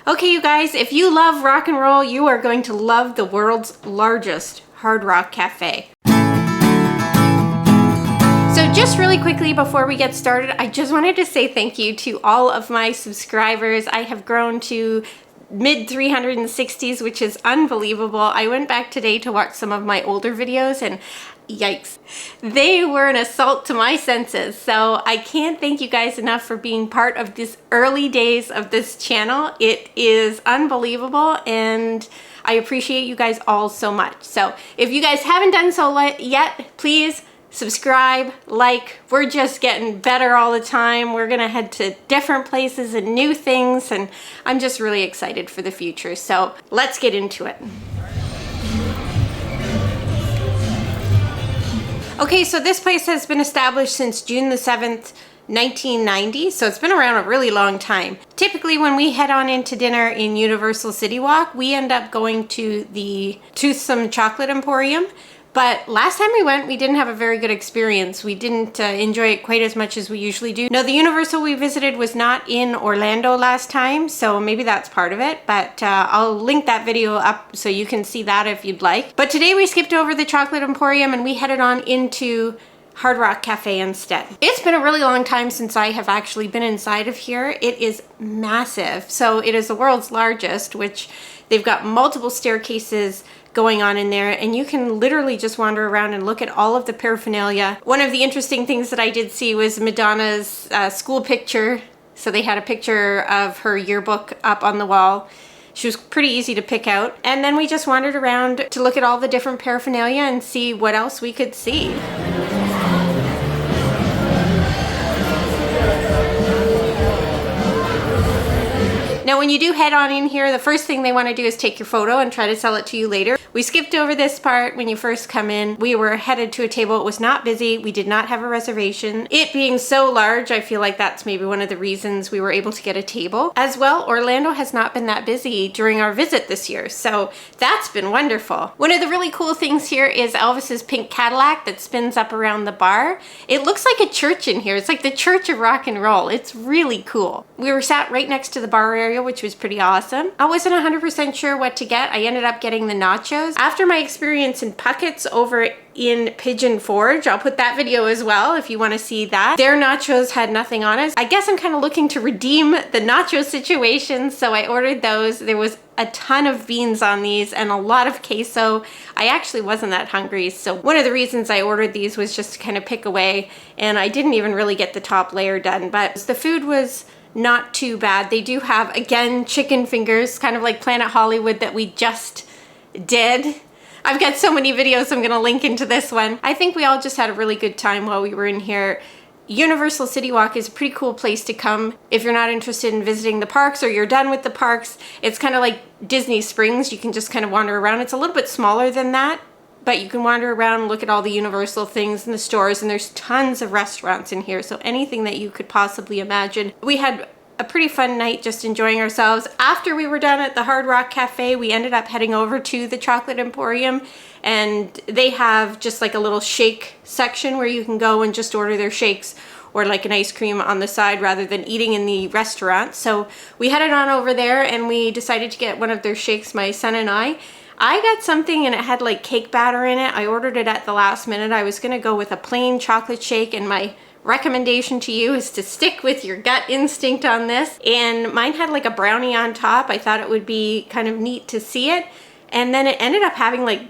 Okay, you guys, if you love rock and roll, you are going to love the world's largest hard rock cafe. So just really quickly before we get started, I just wanted to say thank you to all of my subscribers. I have grown to mid 360s, which is unbelievable. I went back today to watch some of my older videos and yikes, they were an assault to my senses. So I can't thank you guys enough for being part of this early days of this channel. It is unbelievable and I appreciate you guys all so much. So if you guys haven't done so yet, please subscribe, like. We're just getting better all the time. We're gonna head to different places and new things, and I'm just really excited for the future. So let's get into it. Okay, so this place has been established since June the 7th, 1990, so it's been around a really long time. Typically when we head on into dinner in Universal City Walk, we end up going to the Toothsome Chocolate Emporium. But last time we went, we didn't have a very good experience. We didn't enjoy it quite as much as we usually do. No, the Universal we visited was not in Orlando last time, so maybe that's part of it. But I'll link that video up so you can see that if you'd like. But today we skipped over the Chocolate Emporium and we headed on into Hard Rock Cafe instead. It's been a really long time since I have actually been inside of here. It is massive. So it is the world's largest, which they've got multiple staircases going on in there, and you can literally just wander around and look at all of the paraphernalia. One of the interesting things that I did see was Madonna's school picture. So they had a picture of her yearbook up on the wall. She was pretty easy to pick out. And then we just wandered around to look at all the different paraphernalia and see what else we could see. Now when you do head on in here, the first thing they want to do is take your photo and try to sell it to you later. We skipped over this part when you first come in. We were headed to a table. It was not busy. We did not have a reservation. It being so large, I feel like that's maybe one of the reasons we were able to get a table. As well, Orlando has not been that busy during our visit this year, so that's been wonderful. One of the really cool things here is Elvis's pink Cadillac that spins up around the bar. It looks like a church in here. It's like the Church of Rock and Roll. It's really cool. We were sat right next to the bar area, which was pretty awesome. I wasn't 100% sure what to get. I ended up getting the nachos. After my experience in Puckett's over in Pigeon Forge, I'll put that video as well if you want to see that. Their nachos had nothing on it. I guess I'm kind of looking to redeem the nacho situation, so I ordered those. There was a ton of beans on these and a lot of queso. I actually wasn't that hungry, so one of the reasons I ordered these was just to kind of pick away, and I didn't even really get the top layer done, but the food was not too bad. They do have, again, chicken fingers, kind of like Planet Hollywood that we just did. I've got so many videos I'm gonna link into this one. I think we all just had a really good time while we were in here. Universal City Walk is a pretty cool place to come if you're not interested in visiting the parks or you're done with the parks. It's kind of like Disney Springs. You can just kind of wander around. It's a little bit smaller than that, but you can wander around and look at all the Universal things in the stores, and there's tons of restaurants in here, so anything that you could possibly imagine. We had a pretty fun night just enjoying ourselves. After we were done at the Hard Rock Cafe, we ended up heading over to the Chocolate Emporium, and they have just like a little shake section where you can go and just order their shakes or like an ice cream on the side rather than eating in the restaurant. So we headed on over there and we decided to get one of their shakes, my son and I. I got something and it had like cake batter in it. I ordered it at the last minute. I was gonna go with a plain chocolate shake, and my recommendation to you is to stick with your gut instinct on this. And mine had like a brownie on top. I thought it would be kind of neat to see it. And then it ended up having like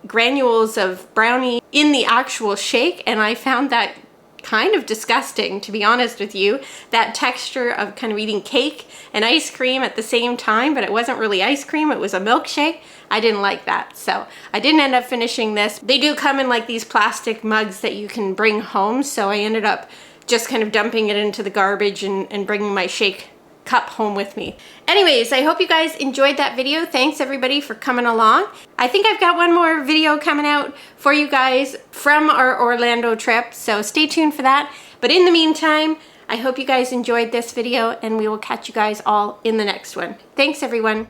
granules of brownie in the actual shake, and I found that kind of disgusting, to be honest with you. That texture of kind of eating cake and ice cream at the same time, but it wasn't really ice cream, it was a milkshake. I didn't like that, so I didn't end up finishing this. They do come in like these plastic mugs that you can bring home, so I ended up just kind of dumping it into the garbage and bringing my shake cup home with me. Anyways, I hope you guys enjoyed that video. Thanks everybody for coming along. I think I've got one more video coming out for you guys from our Orlando trip, so stay tuned for that. But in the meantime, I hope you guys enjoyed this video, and we will catch you guys all in the next one. Thanks everyone.